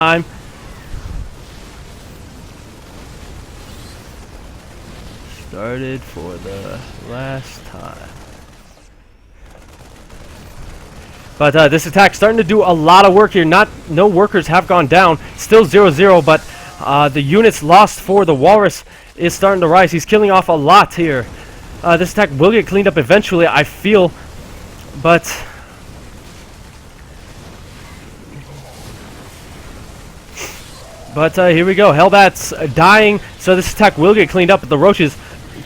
time. Started for the last time. But this attack starting to do a lot of work here. No workers have gone down. Still 0-0, but the units lost for the Walrus is starting to rise. He's killing off a lot here. This attack will get cleaned up eventually, I feel. But here we go. Hellbat's dying, so this attack will get cleaned up. But the Roaches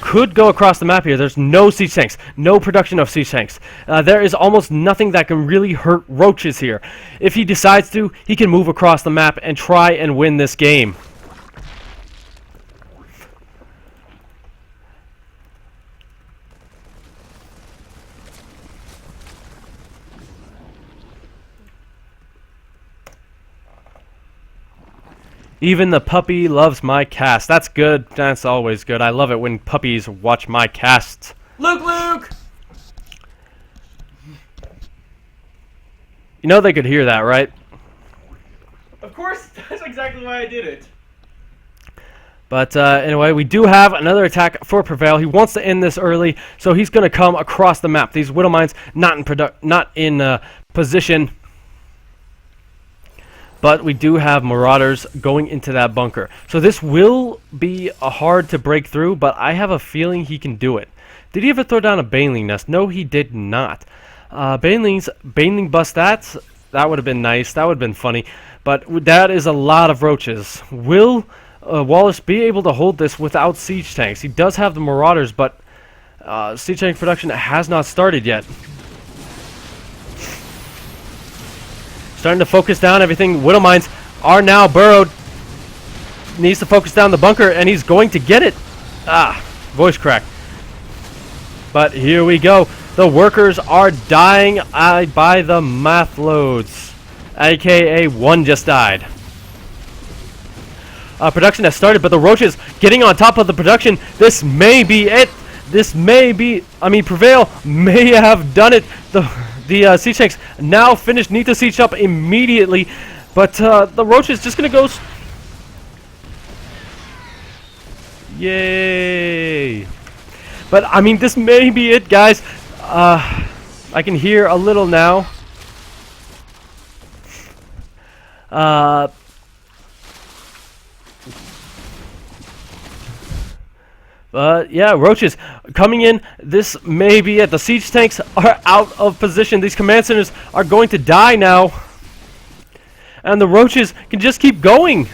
could go across the map here. There's no siege tanks, no production of siege tanks. There is almost nothing that can really hurt Roaches here. If he decides to, he can move across the map and try and win this game. Even the puppy loves my cast. That's good. That's always good. I love it when puppies watch my casts. Luke! You know they could hear that, right? Of course, that's exactly why I did it. But anyway, we do have another attack for Prevail. He wants to end this early, so he's going to come across the map. These Widow Mines not in position. But we do have Marauders going into that bunker. So this will be hard to break through, but I have a feeling he can do it. Did he ever throw down a Baneling nest? No, he did not. Baneling bust that. That would have been nice. That would have been funny. But that is a lot of Roaches. Will Wallace be able to hold this without siege tanks? He does have the Marauders, but siege tank production has not started yet. Starting to focus down everything. Widow Mines are now burrowed. Needs to focus down the bunker, and he's going to get it. Voice crack. But here we go. The workers are dying by the math loads. AKA one just died. Production has started, but the Roaches getting on top of the production. This may be it. This may be... Prevail may have done it. The siege tanks now finished. Need to siege up immediately, but the Roach is just gonna go. Yay! But this may be it, guys. I can hear a little now. Yeah, Roaches coming in. This may be it. The siege tanks are out of position. These command centers are going to die now. And the Roaches can just keep going.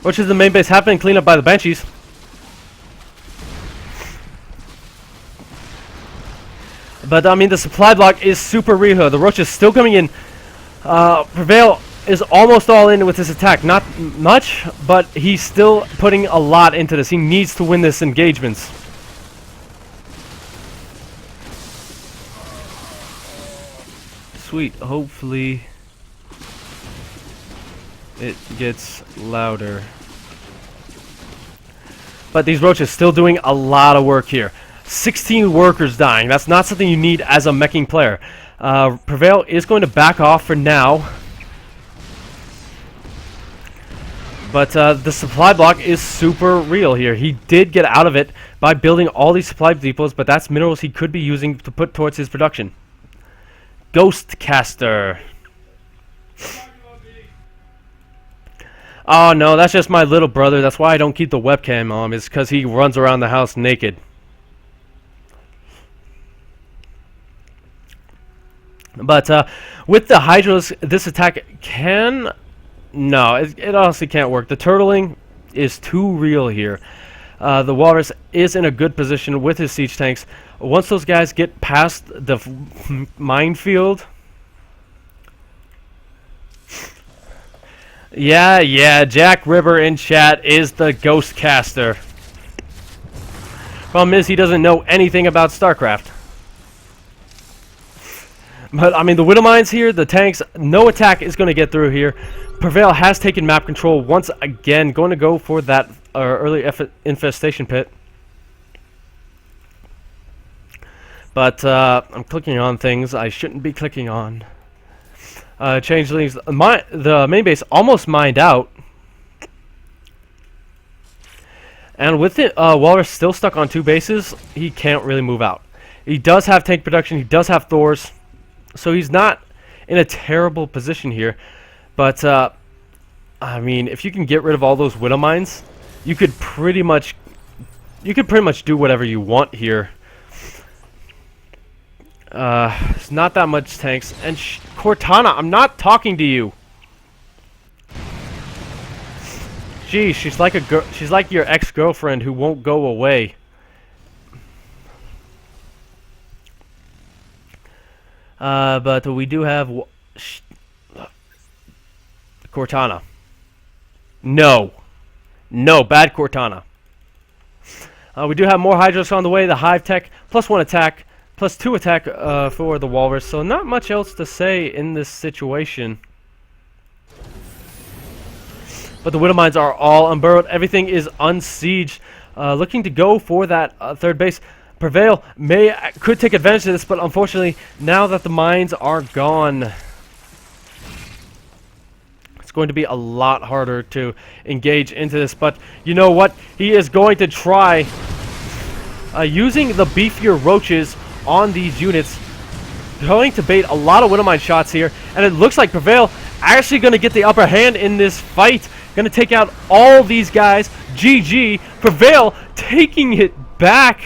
Roaches, the main base, have been cleaned up by the Banshees. But, the supply block is super real. The Roaches still coming in. Prevail is almost all in with this attack. Not much, but he's still putting a lot into this. He needs to win this engagement. Sweet. Hopefully it gets louder. But these Roaches still doing a lot of work here. 16 workers dying. That's not something you need as a meching player. Prevail is going to back off for now. But the supply block is super real here. He did get out of it by building all these supply depots, but that's minerals he could be using to put towards his production. Ghost Caster. Oh no, that's just my little brother. That's why I don't keep the webcam on, is because he runs around the house naked. But with the Hydras, this attack can... No, it honestly can't work. The turtling is too real here. The Walrus is in a good position with his siege tanks. Once those guys get past the minefield... Yeah, Jack River in chat is the Ghost Caster. Problem is, he doesn't know anything about StarCraft. But, the Widow Mines here, the tanks, no attack is going to get through here. Prevail has taken map control once again, going to go for that early infestation pit. But I'm clicking on things I shouldn't be clicking on. Changelings, the main base almost mined out. And with it, Walrus still stuck on 2 bases, he can't really move out. He does have tank production, he does have Thors, so he's not in a terrible position here. But, I mean, if you can get rid of all those Widow Mines, you could pretty much do whatever you want here. It's not that much tanks. And Cortana, I'm not talking to you. Gee, she's like she's like your ex-girlfriend who won't go away. But we do have Cortana. No, bad Cortana. We do have more Hydros on the way. The Hive Tech +1 attack, +2 attack for the Walrus. So not much else to say in this situation. But the Widow Mines are all unburrowed. Everything is unsieged. Looking to go for that 3rd base. Prevail could take advantage of this, but unfortunately, now that the mines are gone, it's going to be a lot harder to engage into this. But you know what? He is going to try using the beefier roaches on these units, going to bait a lot of Widow Mine shots here, and it looks like Prevail actually going to get the upper hand in this fight. Going to take out all these guys. GG. Prevail taking it back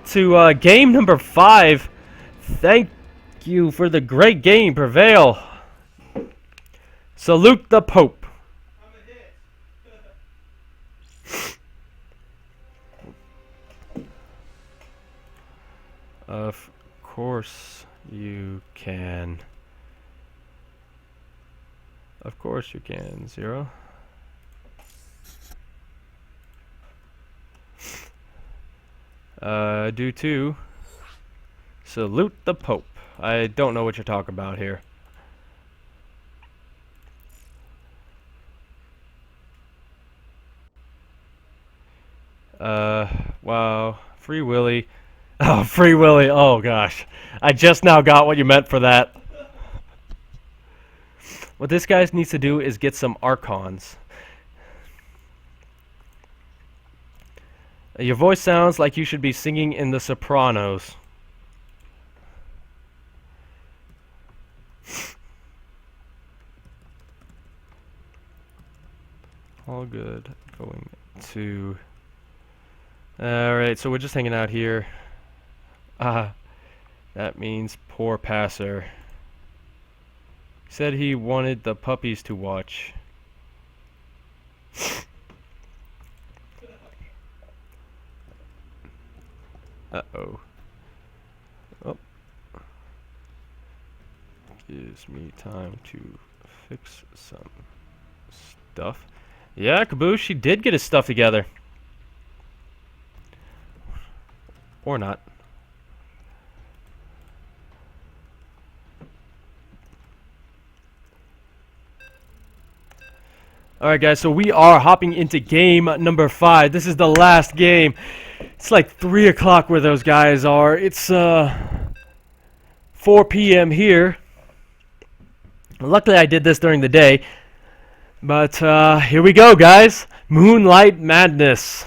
to game number 5. Thank you for the great game, Prevail. Salute the Pope. Of course you can. Of course you can, Zero. Due to salute the Pope. I don't know what you're talking about here. Wow. Free Willy. Oh, Free Willy. Oh, gosh. I just now got what you meant for that. What this guy needs to do is get some Archons. Your voice sounds like you should be singing in The Sopranos. All good. Going to... Alright, so we're just hanging out here. That means poor passer. Said he wanted the puppies to watch. Uh-oh. Oh. Gives me time to fix some stuff. Yeah, Caboose, she did get his stuff together. Or not. Alright guys, so we are hopping into game number 5. This is the last game. It's like 3 o'clock where those guys are. It's 4 p.m. here. Luckily I did this during the day. But here we go, guys. Moonlight Madness.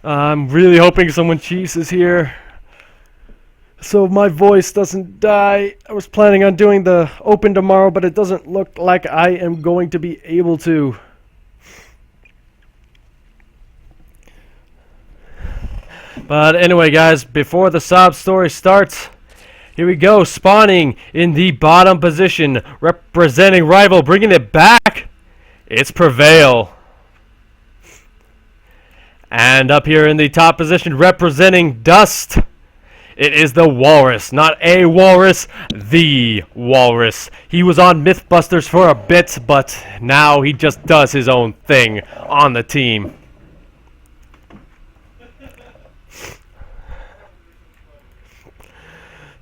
I'm really hoping someone cheeses here, so my voice doesn't die. I was planning on doing the open tomorrow, but it doesn't look like I am going to be able to. But anyway, guys, before the sob story starts, here we go. Spawning in the bottom position, representing rival, bringing it back. It's Prevail. And up here in the top position, representing Dust, it is the Walrus. Not a Walrus, the Walrus. He was on Mythbusters for a bit, but now he just does his own thing on the team.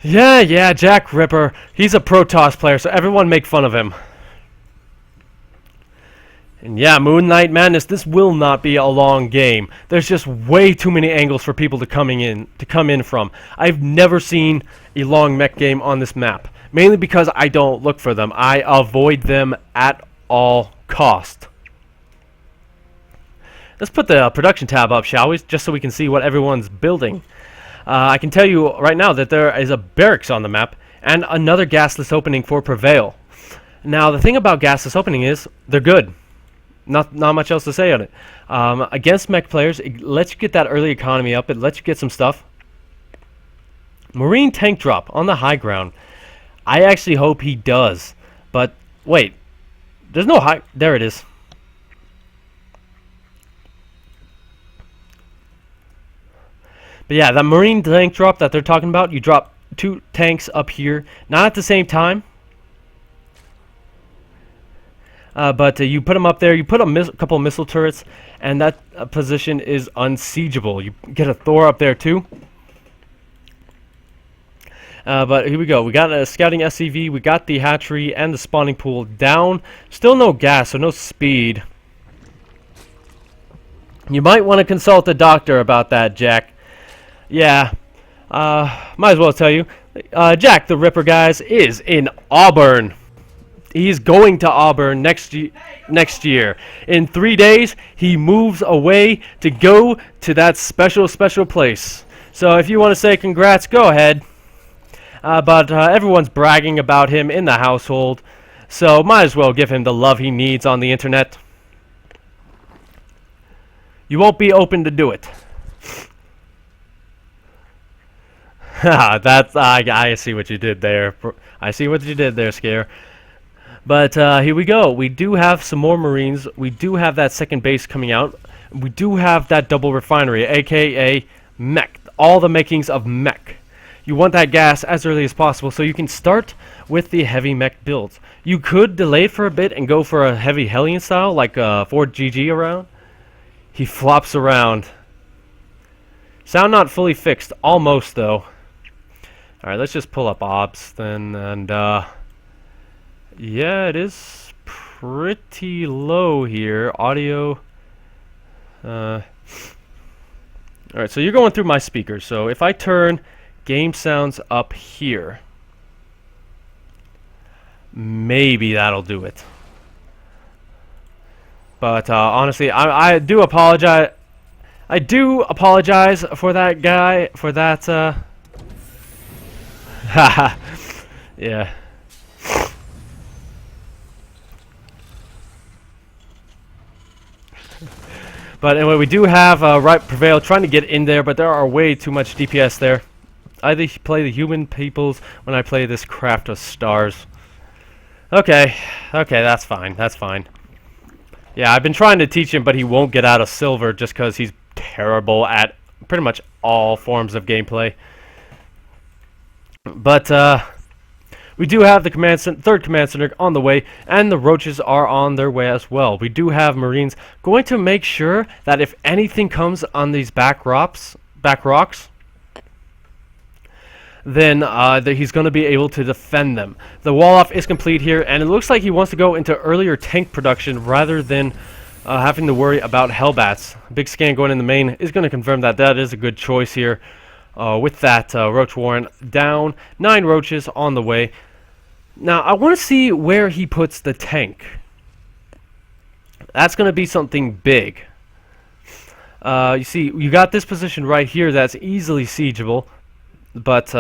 Yeah, Jack Ripper. He's a Protoss player, so everyone make fun of him. And yeah, Moonlight Madness, this will not be a long game. There's just way too many angles for people to come in from. I've never seen a long mech game on this map. mainly because I don't look for them. I avoid them at all cost. Let's put the production tab up, shall we? Just so we can see what everyone's building. I can tell you right now that there is a barracks on the map and another gasless opening for Prevail. Now, the thing about gasless opening is they're good. Not much else to say on it. Against mech players, it lets you get that early economy up. It lets you get some stuff. Marine tank drop on the high ground. I actually hope he does. But, wait. There's no high... There it is. But yeah, that Marine tank drop that they're talking about, you drop 2 tanks up here. Not at the same time. But you put them up there, you put a couple of missile turrets, and that position is unsiegeable. You get a Thor up there too. But here we go. We got a scouting SCV, we got the hatchery and the spawning pool down. Still no gas, so no speed. You might want to consult a doctor about that, Jack. Yeah, might as well tell you. Jack the Ripper, guys, is in Auburn. He's going to Auburn next year. In 3 days, he moves away to go to that special place. So if you want to say congrats, go ahead. But everyone's bragging about him in the household, so might as well give him the love he needs on the internet. You won't be open to do it. That's I see what you did there. I see what you did there, Scare. But here we go. We do have some more Marines. We do have that second base coming out. We do have that double refinery, aka mech. All the makings of mech. You want that gas as early as possible, so you can start with the heavy mech builds. You could delay for a bit and go for a heavy Hellion style, like Ford GG around. He flops around. Sound not fully fixed, almost though. Alright, let's just pull up OBS then, and yeah, it is pretty low here. Audio. Alright, so you're going through my speakers, so if I turn game sounds up here, maybe that'll do it. But honestly, I do apologize. I do apologize for that guy, for that haha. Yeah. But anyway, we do have right Prevail trying to get in there, but there are way too much DPS there. I play the human peoples when I play this Craft of Stars. Okay, that's fine, that's fine. Yeah, I've been trying to teach him, but he won't get out of silver just because he's terrible at pretty much all forms of gameplay. But we do have the third command center on the way, and the roaches are on their way as well. We do have Marines going to make sure that if anything comes on these back rocks, then he's going to be able to defend them. The wall-off is complete here, and it looks like he wants to go into earlier tank production rather than having to worry about Hellbats. Big scan going in the main is going to confirm that that is a good choice here. With that Roach Warren down, 9 roaches on the way. Now, I want to see where he puts the tank. That's going to be something big. You see, you got this position right here that's easily siegeable. But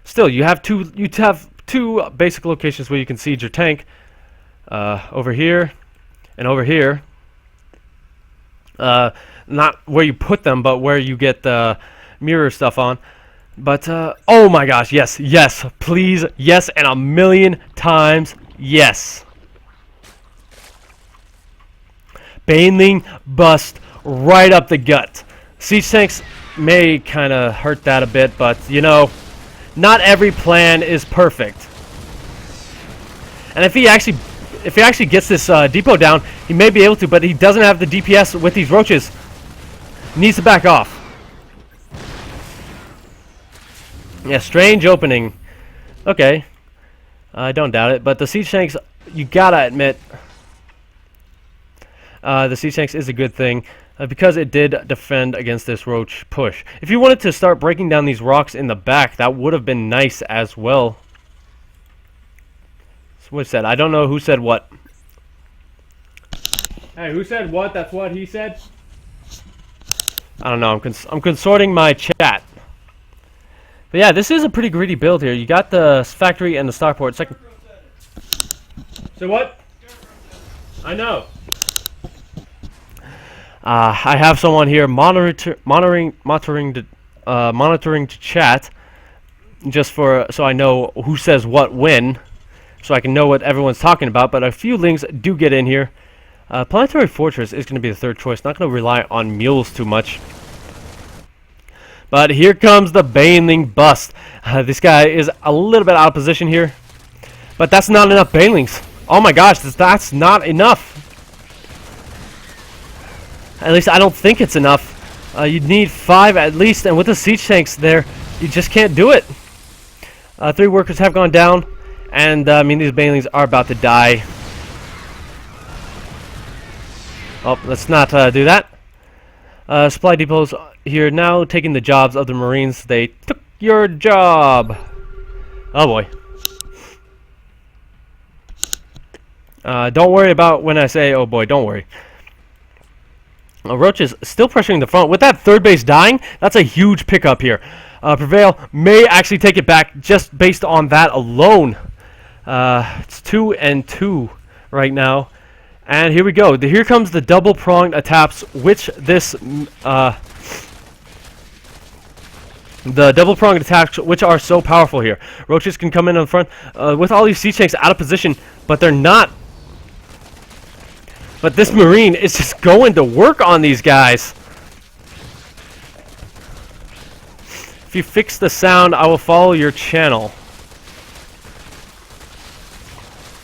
still, you have two basic locations where you can siege your tank. Over here and over here. Not where you put them, but where you get the mirror stuff on. But oh my gosh, yes, yes, please, yes, and 1,000,000 times yes. Baneling bust right up the gut. Siege tanks may kind of hurt that a bit, but you know, not every plan is perfect. And if he actually gets this depot down, he may be able to, but he doesn't have the DPS with these roaches. He needs to back off. Yeah, strange opening. Okay, I don't doubt it, but the siege tanks, you gotta admit, the siege tanks is a good thing. Because it did defend against this roach push. If you wanted to start breaking down these rocks in the back, that would have been nice as well. What said? I don't know who said what. Hey, who said what? That's what he said? I don't know. I'm consorting my chat. But yeah, this is a pretty greedy build here. You got the factory and the starport. Second. So what? I know. I have someone here monitoring to chat, just so I know who says what when, so I can know what everyone's talking about. But a few links do get in here. Planetary Fortress is going to be the third choice. Not going to rely on mules too much. But here comes the Baneling bust. This guy is a little bit out of position here. But that's not enough Banelings. Oh my gosh, that's not enough. At least I don't think it's enough. You'd need 5 at least, and with the siege tanks there, you just can't do it. 3 workers have gone down, and I mean, these Banelings are about to die. Oh, let's not do that. Supply depots here now taking the jobs of the Marines. They took your job. Oh boy. Don't worry about when I say, oh boy, don't worry. Roach is still pressuring the front. With that third base dying, that's a huge pickup here. Prevail may actually take it back just based on that alone. It's 2-2 right now. And here we go. Here comes the double-pronged attacks, which the double-pronged attacks, which are so powerful here. Roaches can come in on front with all these siege tanks out of position, but they're not. But this Marine is just going to work on these guys. If you fix the sound, I will follow your channel.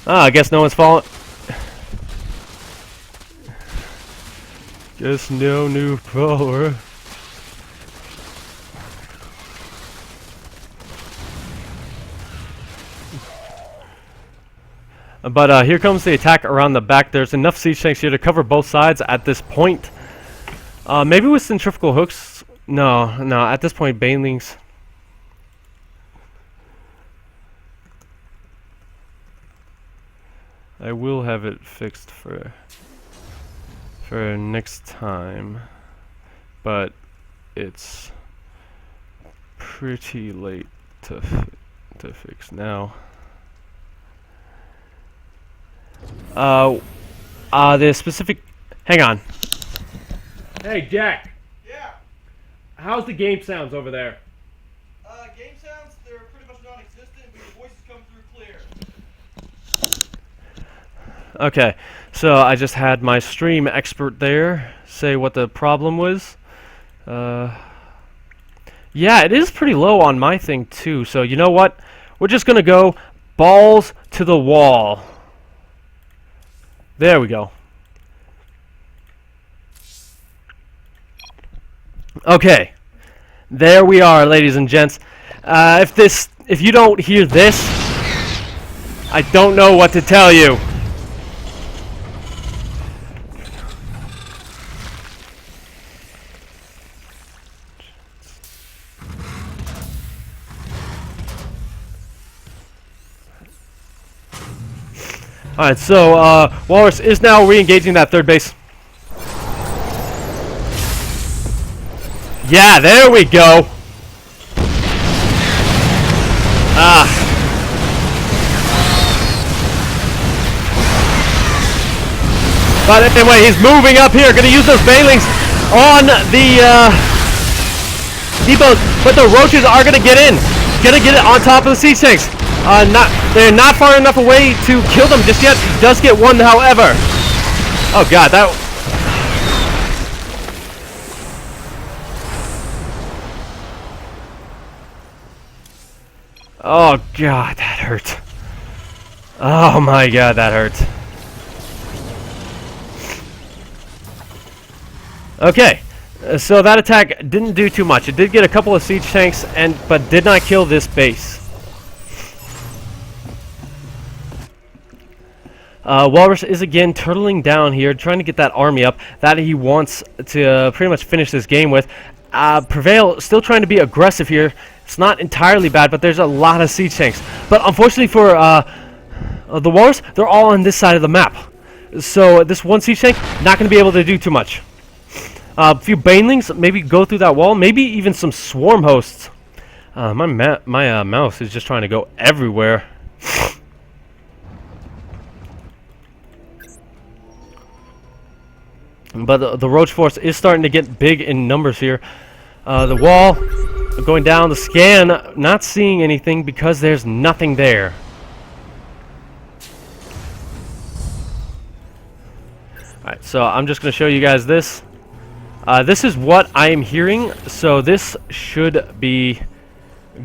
I guess no one's following. Guess no new follower. But here comes the attack around the back. There's enough siege tanks here to cover both sides at this point. Maybe with centrifugal hooks. No. At this point, Banelings. I will have it fixed for next time, but it's pretty late to fix now. The specific. Hang on. Hey, Jack. Yeah. How's the game sounds over there? Game sounds, they're pretty much non-existent, but your voices come through clear. Okay, so I just had my stream expert there say what the problem was. Yeah, it is pretty low on my thing too, so you know what? We're just gonna go balls to the wall. There we go. Okay, there we are, ladies and gents. If you don't hear this, I don't know what to tell you. Alright, so Walrus is now re-engaging that third base. Yeah, there we go. But anyway, he's moving up here. Gonna use those Banelings on the depots. But the Roaches are gonna get in. Gonna get it on top of the siege tanks. They're not far enough away to kill them just yet. He does get one, however. Oh god, that. Oh god, that hurt. Oh my god, that hurt. Okay, so that attack didn't do too much. It did get a couple of siege tanks, but did not kill this base. Walrus is again turtling down here, trying to get that army up that he wants to pretty much finish this game with. Prevail still trying to be aggressive here. It's not entirely bad, but there's a lot of siege tanks. But unfortunately for The walrus, they're all on this side of the map. So this one siege tank, not going to be able to do too much. A few banelings, maybe go through that wall. Maybe even some swarm hosts. My mouse is just trying to go everywhere. But the roach force is starting to get big in numbers here. The wall going down, the scan, not seeing anything because there's nothing there. Alright, so I'm just going to show you guys this. This is what I am hearing, so this should be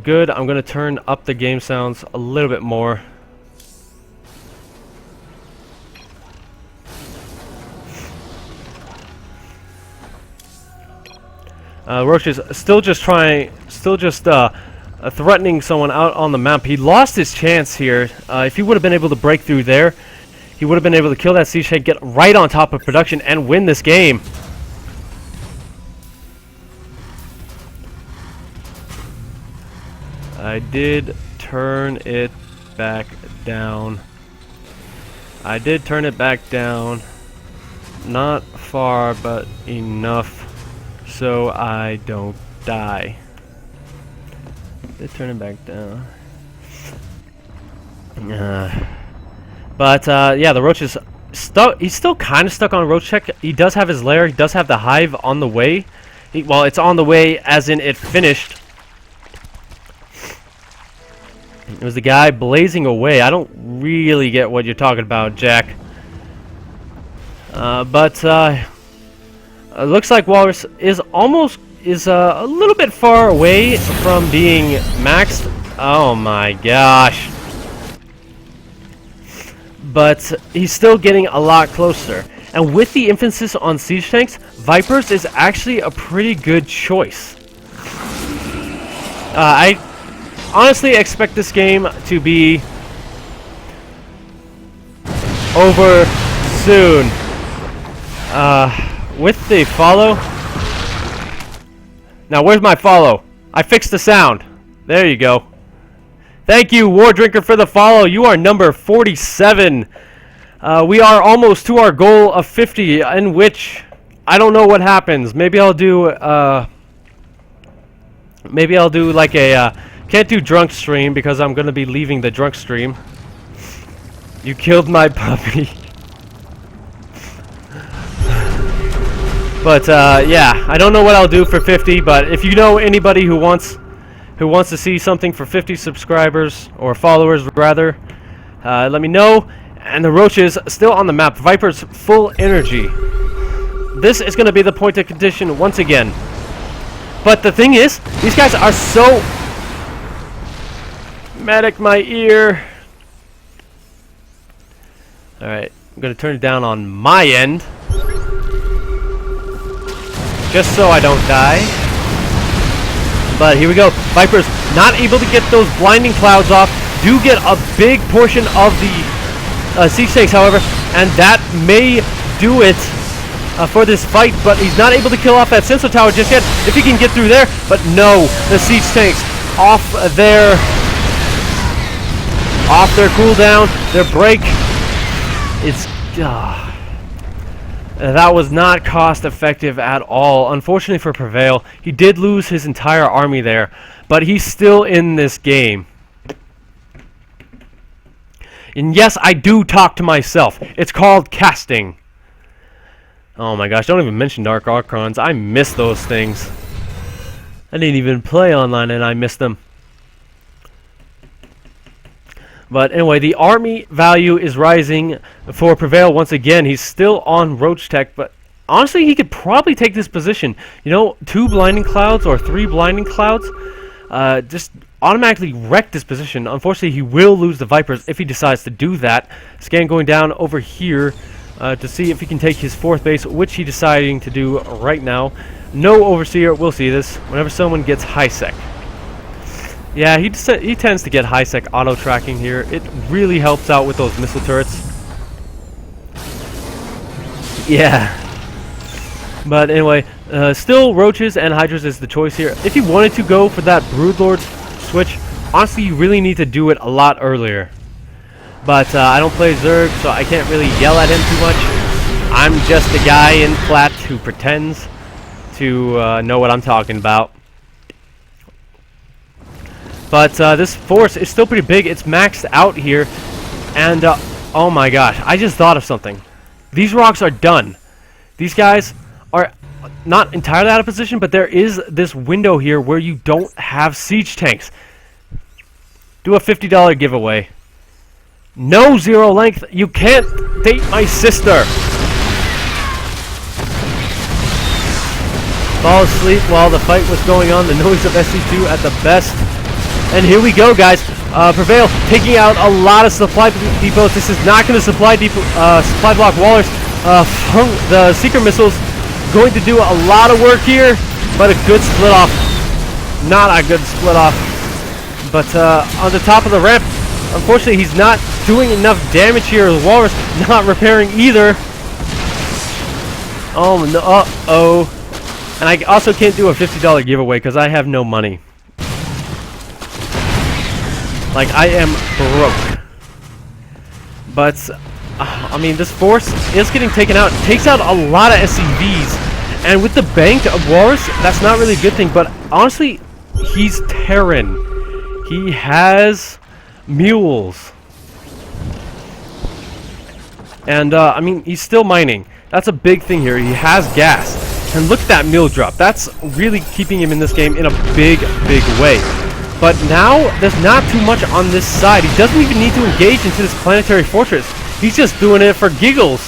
good. I'm going to turn up the game sounds a little bit more. Roach is still just threatening someone out on the map. He lost his chance here. If he would have been able to break through there, he would have been able to kill that siege tank, get right on top of production, and win this game. I did turn it back down. I did turn it back down. Not far, but enough so I don't die. Did turn it back down. Yeah, the roach is stuck. He's still kind of stuck on roach tech. He does have his lair. He does have the hive on the way. Well, it's on the way as in it finished. It was the guy blazing away. I don't really get what you're talking about, Jack. It looks like Walrus is a little bit far away from being maxed. Oh my gosh. But he's still getting a lot closer. And with the emphasis on siege tanks, Vipers is actually a pretty good choice. I honestly expect this game to be over soon. With the follow. Now, where's my follow? I fixed the sound. There you go. Thank you, War Drinker, for the follow. You are number 47. We are almost to our goal of 50, in which I don't know what happens. Maybe I'll do like a can't do drunk stream because I'm gonna be leaving the drunk stream. You killed my puppy. But yeah, I don't know what I'll do for 50. But if you know anybody who wants to see something for 50 subscribers or followers rather, let me know. And the roaches still on the map. Vipers full energy. This is going to be the point of contention once again. But the thing is, these guys are so... Medic my ear. Alright, I'm going to turn it down on my end. Just so I don't die. But here we go. Vipers not able to get those blinding clouds off. Do get a big portion of the siege tanks, however. And that may do it for this fight. But he's not able to kill off that sensor tower just yet. If he can get through there. But no, the siege tanks off their cooldown. Their break. It's... that was not cost effective at all. Unfortunately for Prevail, he did lose his entire army there, but he's still in this game. And yes, I do talk to myself. It's called casting. Oh my gosh, don't even mention Dark Archons. I miss those things. I didn't even play online and I missed them. But anyway, the army value is rising for Prevail once again. He's still on Roach Tech, but honestly, he could probably take this position. You know, 2 Blinding Clouds or 3 Blinding Clouds just automatically wreck this position. Unfortunately, he will lose the Vipers if he decides to do that. Scan going down over here to see if he can take his 4th base, which he's deciding to do right now. No Overseer will see this whenever someone gets high sec. Yeah, he tends to get high-sec auto-tracking here. It really helps out with those missile turrets. Yeah. But anyway, still Roaches and Hydras is the choice here. If you wanted to go for that Broodlord switch, honestly, you really need to do it a lot earlier. But I don't play Zerg, so I can't really yell at him too much. I'm just a guy in plat who pretends to know what I'm talking about. But this force is still pretty big. It's maxed out here. And, oh my gosh, I just thought of something. These rocks are done. These guys are not entirely out of position, but there is this window here where you don't have siege tanks. Do a $50 giveaway. No zero length. You can't date my sister. Fall asleep while the fight was going on. The noise of SC2 at the best. And here we go, guys. Prevail taking out a lot of supply depots. This is not going to supply block Wallers. The Seeker missiles going to do a lot of work here, but a good split off. Not a good split off. But on the top of the ramp, unfortunately, he's not doing enough damage here. The Walrus not repairing either. Oh no! Uh-oh. And I also can't do a $50 giveaway because I have no money. Like, I am broke. But, I mean, this force is getting taken out. It takes out a lot of SCVs. And with the bank of Walrus, that's not really a good thing. But, honestly, he's Terran. He has mules. And, I mean, he's still mining. That's a big thing here. He has gas. And look at that mule drop. That's really keeping him in this game in a big, big way. But now, there's not too much on this side. He doesn't even need to engage into this planetary fortress. He's just doing it for giggles.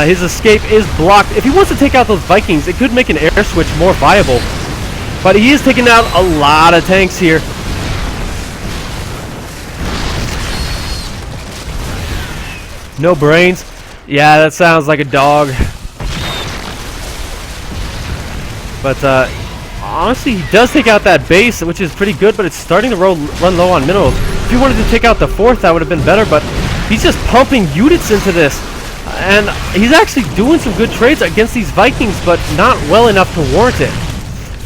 His escape is blocked. If he wants to take out those Vikings, it could make an air switch more viable. But he is taking out a lot of tanks here. No brains. Yeah, that sounds like a dog. But, honestly, he does take out that base, which is pretty good, but it's starting to run low on minerals. If he wanted to take out the fourth, that would have been better, but he's just pumping units into this. And he's actually doing some good trades against these Vikings, but not well enough to warrant it.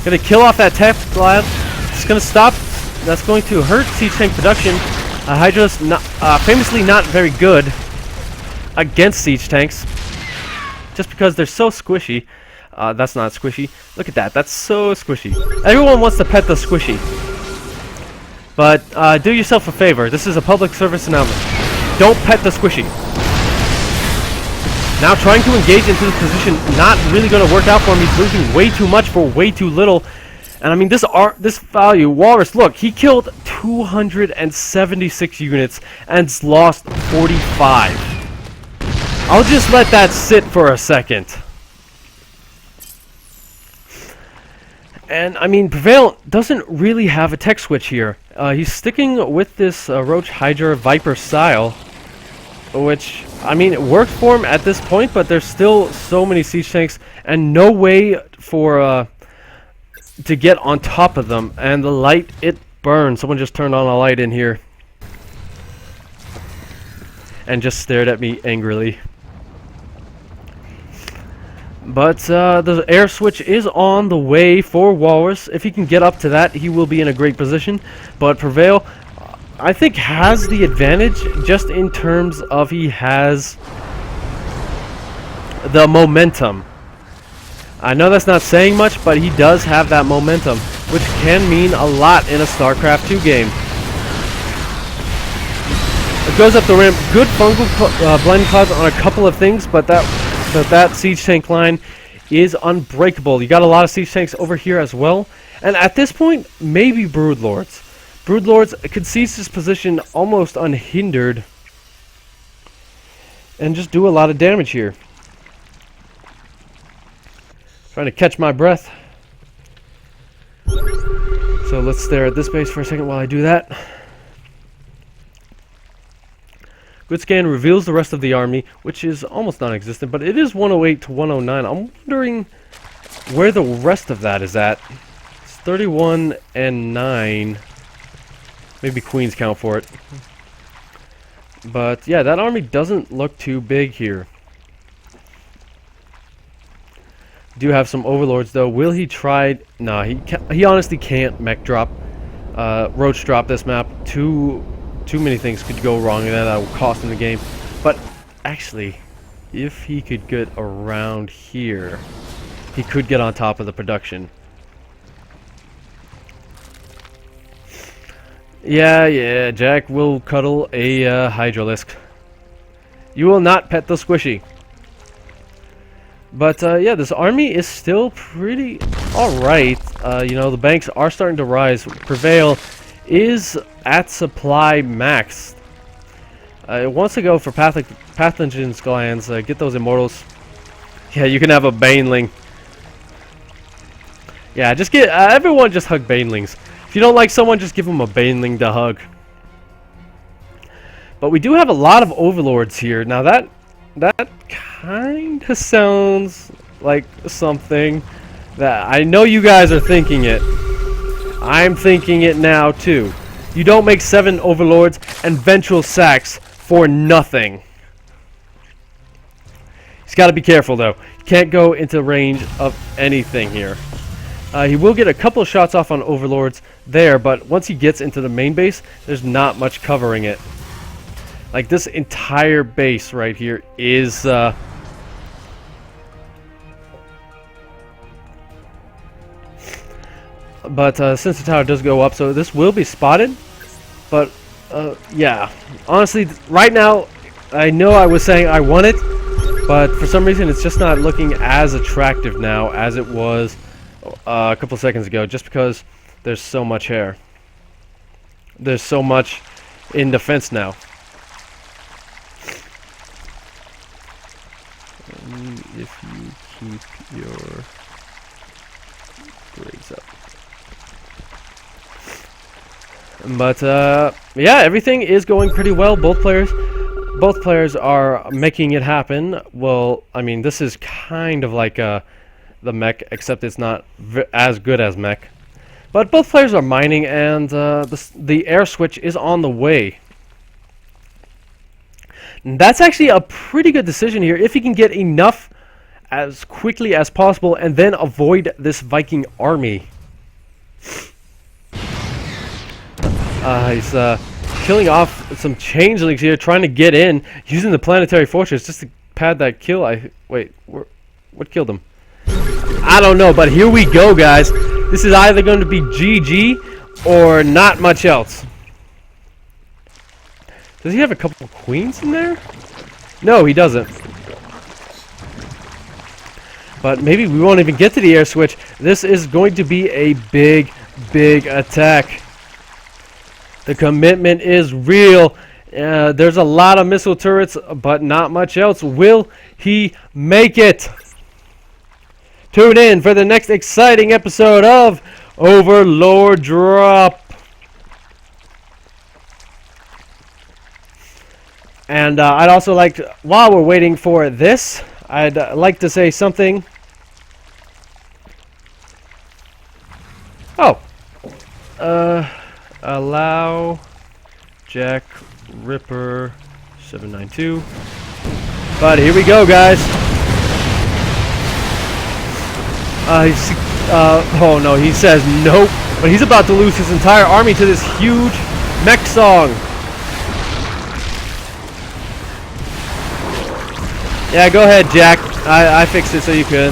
Gonna kill off that tech lab. It's gonna stop. That's going to hurt siege tank production. Hydra's famously not very good against siege tanks, just because they're so squishy. That's not squishy. Look at that. That's so squishy. Everyone wants to pet the squishy. But do yourself a favor. This is a public service announcement. Don't pet the squishy. Now trying to engage into this position, not really going to work out for him. He's losing way too much for way too little. And I mean, this value, Walrus, look, he killed 276 units and lost 45. I'll just let that sit for a second. And, I mean, Prevail doesn't really have a tech switch here. He's sticking with this Roach Hydra Viper style, which, I mean, it worked for him at this point, but there's still so many siege tanks and no way for to get on top of them. And the light, it burns. Someone just turned on a light in here and just stared at me angrily. But the air switch is on the way for Walrus. If he can get up to that, he will be in a great position. But Prevail, I think, has the advantage just in terms of he has the momentum. I know that's not saying much, but he does have that momentum, which can mean a lot in a StarCraft 2 game. It goes up the ramp. Good fungal blending clouds on a couple of things, but that siege tank line is unbreakable. You got a lot of siege tanks over here as well. And at this point, maybe Broodlords. Broodlords could seize this position almost unhindered and just do a lot of damage here. Trying to catch my breath. So let's stare at this base for a second while I do that. Good scan reveals the rest of the army, which is almost non-existent, but it is 108 to 109. I'm wondering where the rest of that is at. It's 31 and 9. Maybe Queens count for it. But yeah, that army doesn't look too big here. Do have some overlords though. Will he try? No, he honestly can't mech drop. Roach dropped this map. Too many things could go wrong, and that would cost him the game. But actually, if he could get around here, he could get on top of the production. Yeah, Jack will cuddle a Hydralisk. You will not pet the squishy. But yeah, this army is still pretty alright. You know, the banks are starting to rise. Prevail is at supply max. It wants to go for pathogens glands. Get those immortals. Yeah, you can have a baneling. Yeah, just get everyone just hug banelings. If you don't like someone, just give them a baneling to hug. But we do have a lot of overlords here. Now that kind of sounds like something that I know you guys are thinking it. I'm thinking it now too. You don't make 7 overlords and ventral sacks for nothing. He's got to be careful though. You can't go into range of anything here. He will get a couple of shots off on overlords there, but once he gets into the main base, there's not much covering it. Like, this entire base right here is but since the tower does go up, so this will be spotted. But yeah, honestly, right now, I know I was saying I want it, but for some reason it's just not looking as attractive now as it was a couple seconds ago, just because there's so much hair. There's so much in defense now. If you keep your grades up. But yeah, everything is going pretty well. Both players are making it happen. Well, I mean, this is kind of like the mech, except it's not as good as mech. But both players are mining, and the air switch is on the way. And that's actually a pretty good decision here, if he can get enough as quickly as possible and then avoid this Viking army. He's killing off some changelings here, trying to get in, using the planetary fortress just to pad that kill. Wait, what killed him? I don't know, but here we go, guys. This is either going to be GG or not much else. Does he have a couple of queens in there? No, he doesn't. But maybe we won't even get to the air switch. This is going to be a big attack. The commitment is real. There's a lot of missile turrets, but not much else. Will he make it? Tune in for the next exciting episode of Overlord Drop. And I'd also like to, while we're waiting for this, I'd like to say something. Oh. Allow Jack Ripper 792. But here we go, guys. Oh no, he says nope. But he's about to lose his entire army to this huge mech song. Yeah, go ahead, Jack. I fixed it so you could.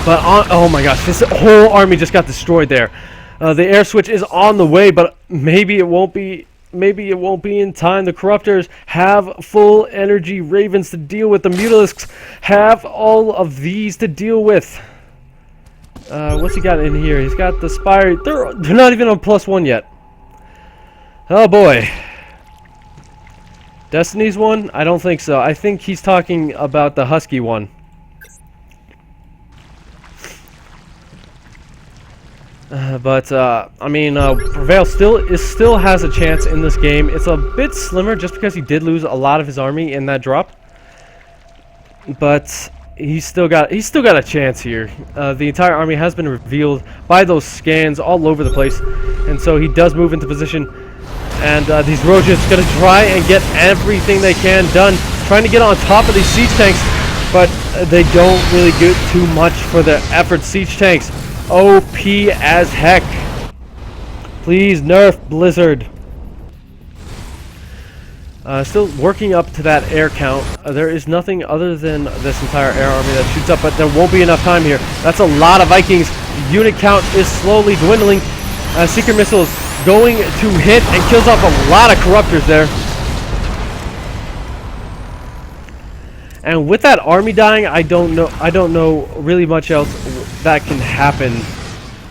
But oh my gosh, this whole army just got destroyed there. The air switch is on the way, but maybe it won't be. Maybe it won't be in time. The Corruptors have full energy Ravens to deal with. The Mutalisks have all of these to deal with. What's he got in here? He's got the Spire. They're not even on +1 yet. Oh boy. Destiny's one? I don't think so. I think he's talking about the Husky one. I mean, Prevail still has a chance in this game. It's a bit slimmer just because he did lose a lot of his army in that drop. But he's still got a chance here. The entire army has been revealed by those scans all over the place, and so he does move into position. And these Roaches gonna try and get everything they can done, trying to get on top of these siege tanks. but they don't really get too much for their effort. Siege tanks, OP as heck. Please nerf Blizzard. Still working up to that air count. There is nothing other than this entire air army that shoots up, but there won't be enough time here. That's a lot of Vikings. Unit count is slowly dwindling. Seeker missiles going to hit and kills off a lot of corruptors there. And with that army dying, I don't know really much else that can happen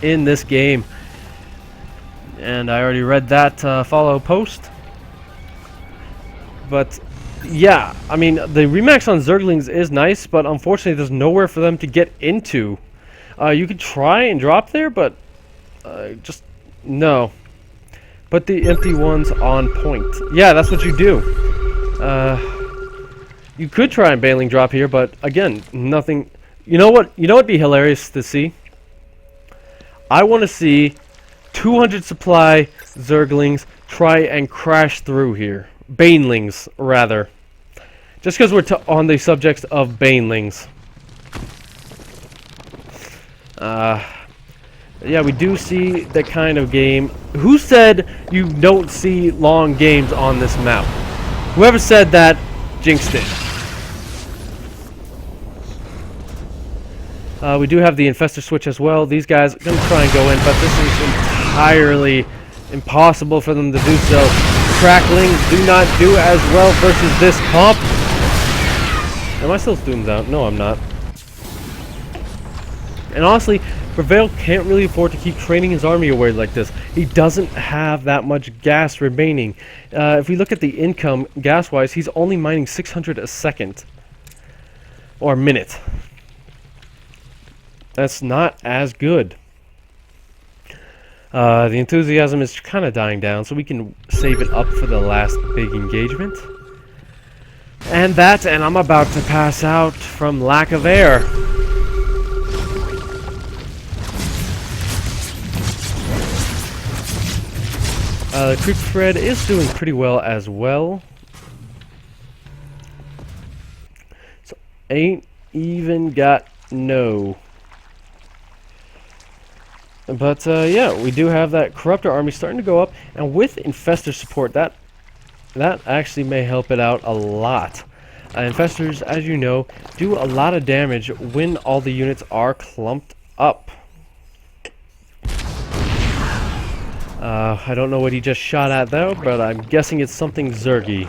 in this game. And I already read that follow post. But yeah, I mean, the remax on Zerglings is nice, but unfortunately there's nowhere for them to get into. You could try and drop there, but just no. Put the empty ones on point. Yeah, that's what you do. You could try and Baneling drop here, but again, nothing. You know what? You know what'd be hilarious to see? I want to see 200 supply Zerglings try and crash through here. Banelings, rather. Just because we're on the subject of Banelings. Yeah, we do see that kind of game. Who said you don't see long games on this map? Whoever said that, jinxed it. We do have the Infestor switch as well. These guys are going to try and go in, but this is entirely impossible for them to do so. Cracklings do not do as well versus this comp. Am I still doomed out? No, I'm not. And honestly, Prevail can't really afford to keep training his army away like this. He doesn't have that much gas remaining. If we look at the income, gas-wise, he's only mining 600 a second. Or a minute. That's not as good. The enthusiasm is kind of dying down, so we can save it up for the last big engagement. And I'm about to pass out from lack of air. The creep spread is doing pretty well as well. So, ain't even got no. But yeah, we do have that Corruptor army starting to go up, and with Infestor support, that actually may help it out a lot. Infestors, as you know, do a lot of damage when all the units are clumped up. I don't know what he just shot at though, but I'm guessing it's something Zergy.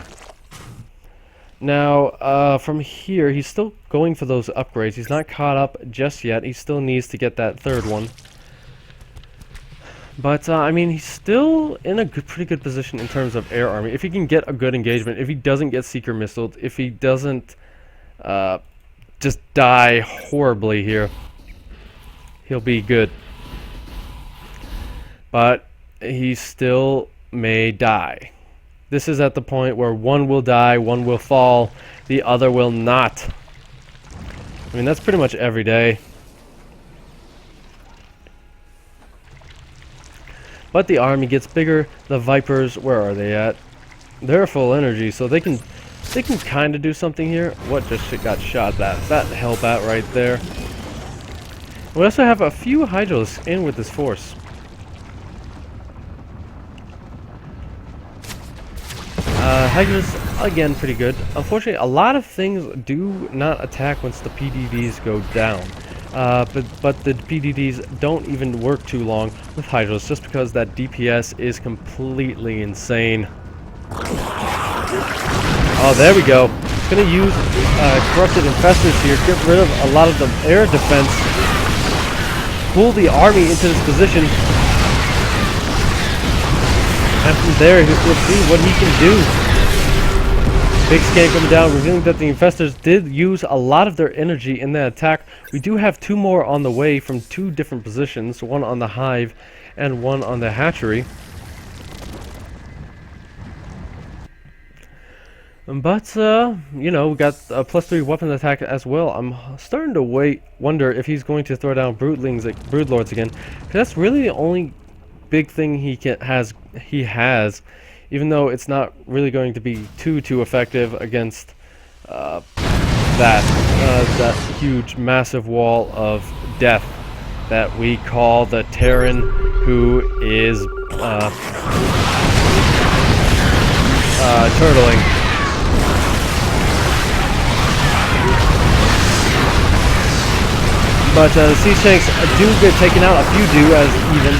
Now, from here, he's still going for those upgrades. He's not caught up just yet. He still needs to get that third one. But, I mean, he's still in a pretty good position in terms of air army. If he can get a good engagement, if he doesn't get Seeker missiled, if he doesn't just die horribly here, he'll be good. But he still may die. This is at the point where one will die, one will fall, the other will not. I mean, that's pretty much every day. But the army gets bigger. The Vipers, where are they at? They're full energy, so they can kind of do something here. What just got shot at? That Hellbat right there. We also have a few Hydras in with this force. Hydras, again, pretty good. Unfortunately, a lot of things do not attack once the PDDs go down. But the PDDs don't even work too long with Hydras, just because that DPS is completely insane. Oh, there we go. Gonna use Corrupted Infestors here, get rid of a lot of the air defense, pull the army into this position, and from there we'll see what he can do. Big scan coming down, revealing that the Infestors did use a lot of their energy in that attack. We do have two more on the way from two different positions, one on the Hive and one on the Hatchery. But, you know, we got a +3 weapon attack as well. I'm starting to wonder if he's going to throw down Broodlords again, because that's really the only big thing he has, even though it's not really going to be too effective against the that huge, massive wall of death that we call the Terran, who is turtling. But the Sea Shanks do get taken out. A few do, as even.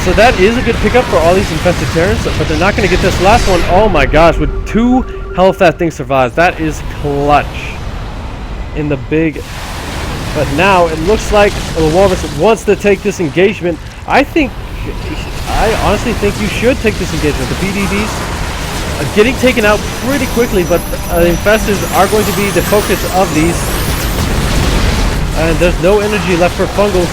So that is a good pickup for all these infested Terrans, but they're not going to get this last one. Oh my gosh, with 2 health that thing survives. That is clutch in the big. But now it looks like the Walrus wants to take this engagement. I honestly think you should take this engagement. The PDDs are getting taken out pretty quickly, but the infestors are going to be the focus of these. And there's no energy left for Fungals.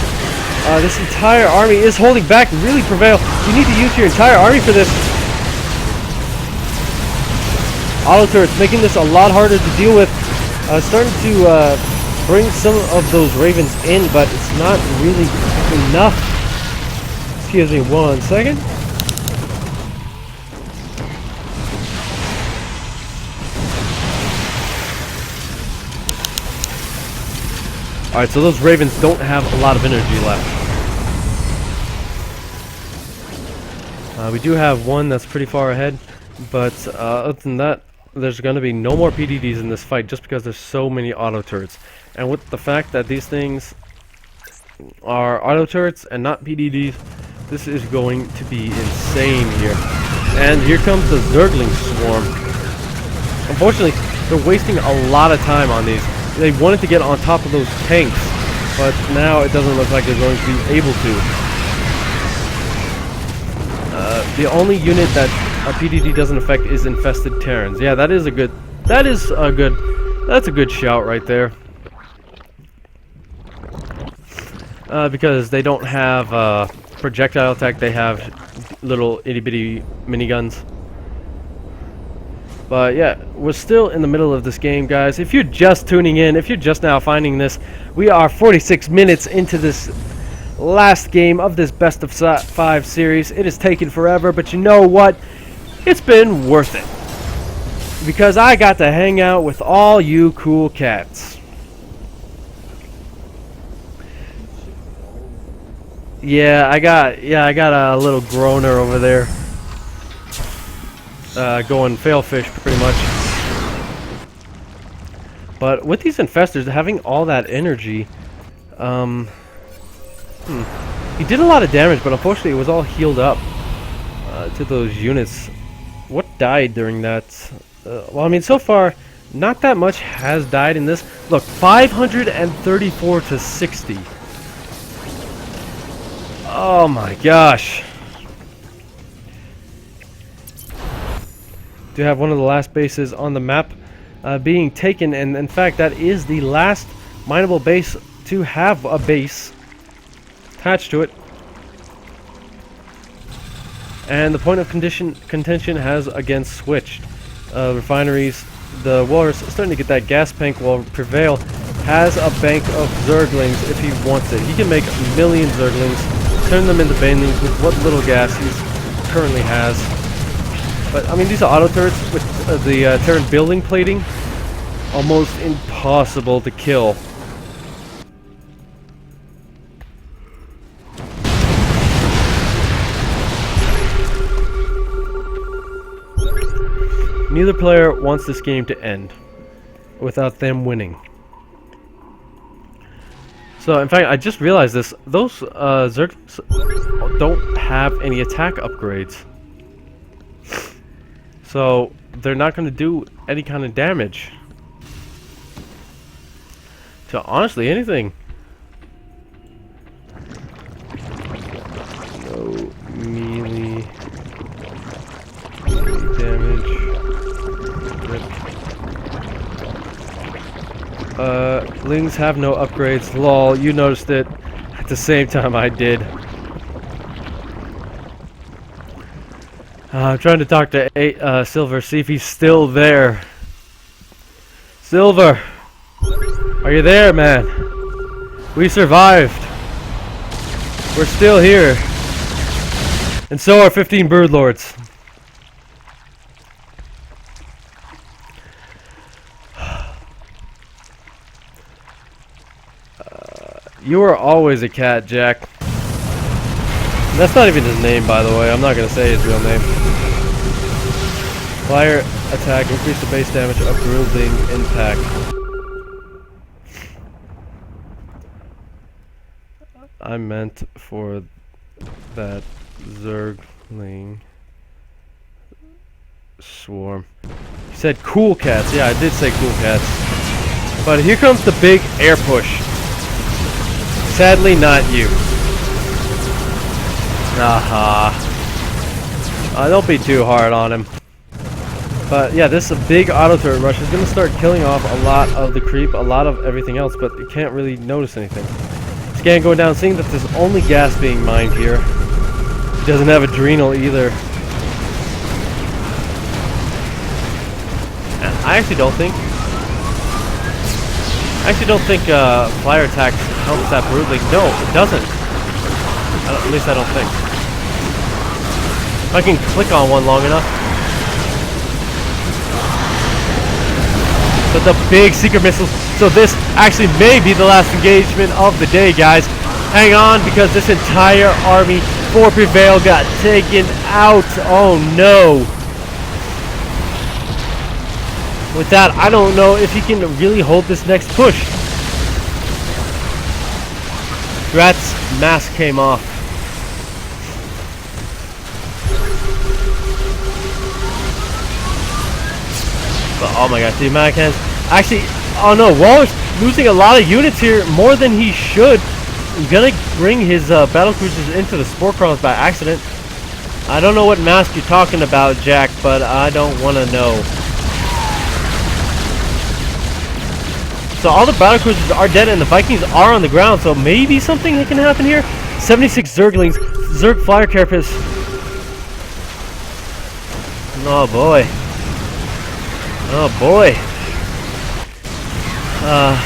This entire army is holding back. Really prevail. You need to use your entire army for this. Auto turrets making this a lot harder to deal with. Starting to bring some of those Ravens in, but it's not really enough. Excuse me 1 second. Alright, so those Ravens don't have a lot of energy left. We do have one that's pretty far ahead, but other than that, there's going to be no more PDDs in this fight just because there's so many auto turrets. And with the fact that these things are auto turrets and not PDDs, this is going to be insane here. And here comes the Zergling swarm. Unfortunately, they're wasting a lot of time on these. They wanted to get on top of those tanks, but now it doesn't look like they're going to be able to. The only unit that a PDD doesn't affect is infested Terrans. Yeah, that's a good shout right there. Because they don't have projectile attack, they have little itty bitty miniguns. But yeah, we're still in the middle of this game, guys. If you're just tuning in, if you're just now finding this, we are 46 minutes into this last game of this best of 5 series. It has taken forever, but you know what? It's been worth it. Because I got to hang out with all you cool cats. Yeah, I got a little groaner over there. Going failfish pretty much. But with these infestors having all that energy, he did a lot of damage, but unfortunately it was all healed up to those units. What died during that? Well, I mean, so far, not that much has died in this. Look, 534 to 60. Oh my gosh. To have one of the last bases on the map being taken, and in fact that is the last mineable base to have a base attached to it. And the point of contention has again switched. Refineries, the Walrus starting to get that gas bank, while Prevail has a bank of Zerglings if he wants it. He can make a million Zerglings, turn them into banelings with what little gas he currently has. But, I mean, these are auto turrets with the Terran building plating. Almost impossible to kill. Neither player wants this game to end without them winning. So, in fact, I just realized this. Those Zerglings don't have any attack upgrades. So, they're not going to do any kind of damage to, honestly, anything. No melee damage. Lings have no upgrades. Lol, you noticed it at the same time I did. I'm trying to talk to Silver, see if he's still there. Silver! Are you there, man? We survived. We're still here. And so are 15 Broodlords. You are always a cat, Jack. That's not even his name, by the way. I'm not gonna say his real name. Flyer attack, increase the base damage of Broodling impact. I meant for that Zergling swarm. You said cool cats. Yeah, I did say cool cats. But here comes the big air push. Sadly, not you. Aha. Don't be too hard on him. But yeah, this big auto turret rush is going to start killing off a lot of the creep, a lot of everything else, but you can't really notice anything. Scan going down, seeing that there's only gas being mined here. He doesn't have adrenal either. And I actually don't think flyer attack helps that brutally. No, it doesn't. At least I don't think. If I can click on one long enough. But the big secret missiles. So this actually may be the last engagement of the day, guys. Hang on, because this entire army for Prevail got taken out. Oh no. With that, I don't know if he can really hold this next push. Drat's mask came off. But, oh my gosh, the Americans. Actually, oh no, Waller's losing a lot of units here, more than he should. He's gonna bring his battle cruisers into the Spore Crawlers by accident. I don't know what mask you're talking about, Jack, but I don't want to know. So all the battle cruisers are dead and the Vikings are on the ground, so maybe something can happen here. 76 Zerglings, Zerg Flyer Carapace. Oh boy. Oh boy.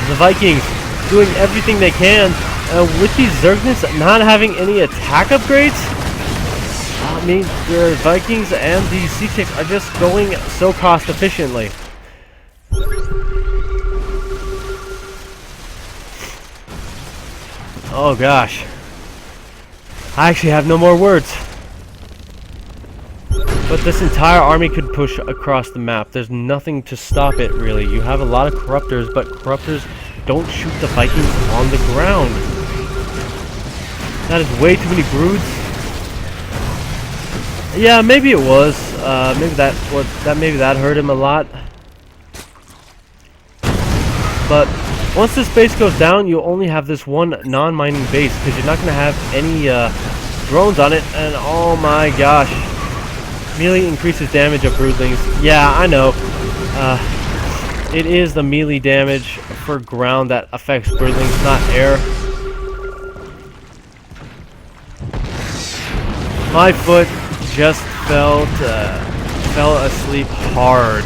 The Vikings doing everything they can. With these Zerglings not having any attack upgrades, I mean, the Vikings and the Sea-Chicks are just going so cost efficiently. Oh gosh. I actually have no more words. But this entire army could push across the map. There's nothing to stop it, really. You have a lot of Corruptors, but Corruptors don't shoot the Vikings on the ground. That is way too many broods. Yeah, maybe it was. Maybe that hurt him a lot. But once this base goes down, you'll only have this one non-mining base because you're not going to have any drones on it. And oh my gosh, melee increases damage of broodlings. Yeah, I know. It is the melee damage for ground that affects broodlings, not air. My foot just fell asleep hard.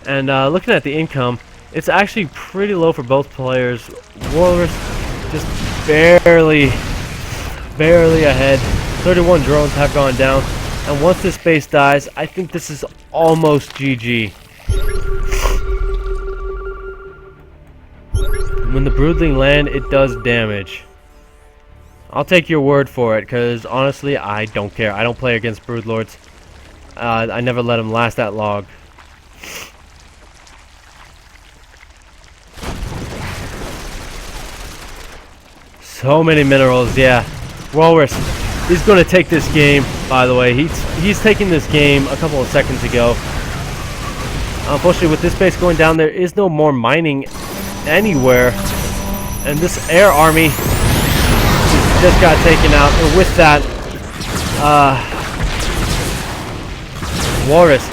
And looking at the income, it's actually pretty low for both players. Walrus just barely ahead. 31 drones have gone down. And once this base dies, I think this is almost GG. When the broodling land, it does damage. I'll take your word for it, because honestly, I don't care. I don't play against broodlords. I never let them last that long. So many minerals, yeah. Walrus is going to take this game, by the way. He's taking this game a couple of seconds ago. Unfortunately, with this base going down, there is no more mining anywhere. And this air army just got taken out. And with that, Walrus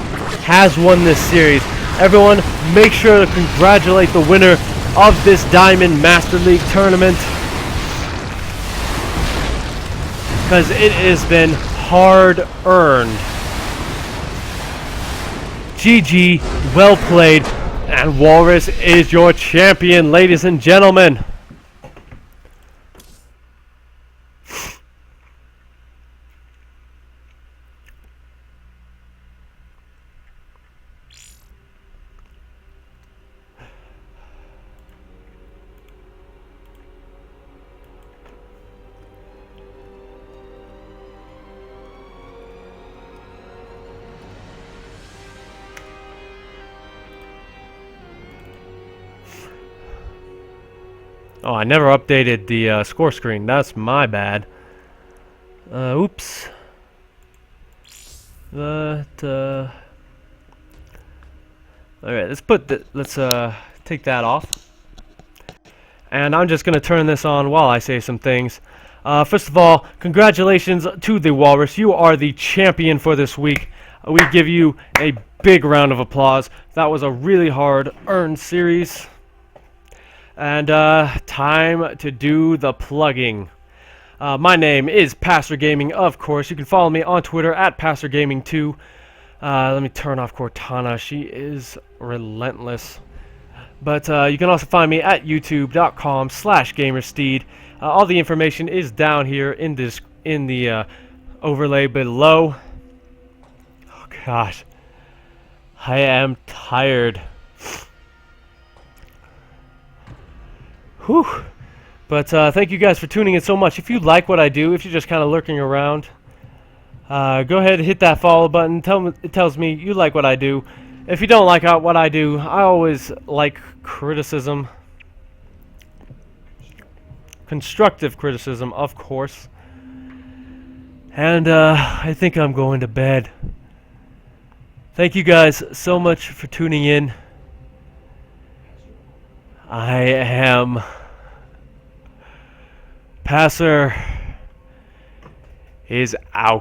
has won this series. Everyone, make sure to congratulate the winner of this Diamond Master League tournament, because it has been hard-earned. GG, well played, and Walrus is your champion, ladies and gentlemen. Oh, I never updated the score screen. That's my bad. Oops. But all right, let's take that off. And I'm just gonna turn this on while I say some things. First of all, congratulations to the Walrus. You are the champion for this week. We give you a big round of applause. That was a really hard-earned series. And time to do the plugging. My name is Pastor Gaming, of course. You can follow me on Twitter at PastorGaming2. Let me turn off Cortana. She is relentless. But you can also find me at youtube.com/gamersteed. All the information is down here in the overlay below. Oh gosh, I am tired. Whew. But thank you guys for tuning in so much. If you like what I do, if you're just kind of lurking around, go ahead and hit that follow button. It tells me you like what I do. If you don't like what I do, I always like criticism. Constructive criticism, of course. And I think I'm going to bed. Thank you guys so much for tuning in. I am Passer is out.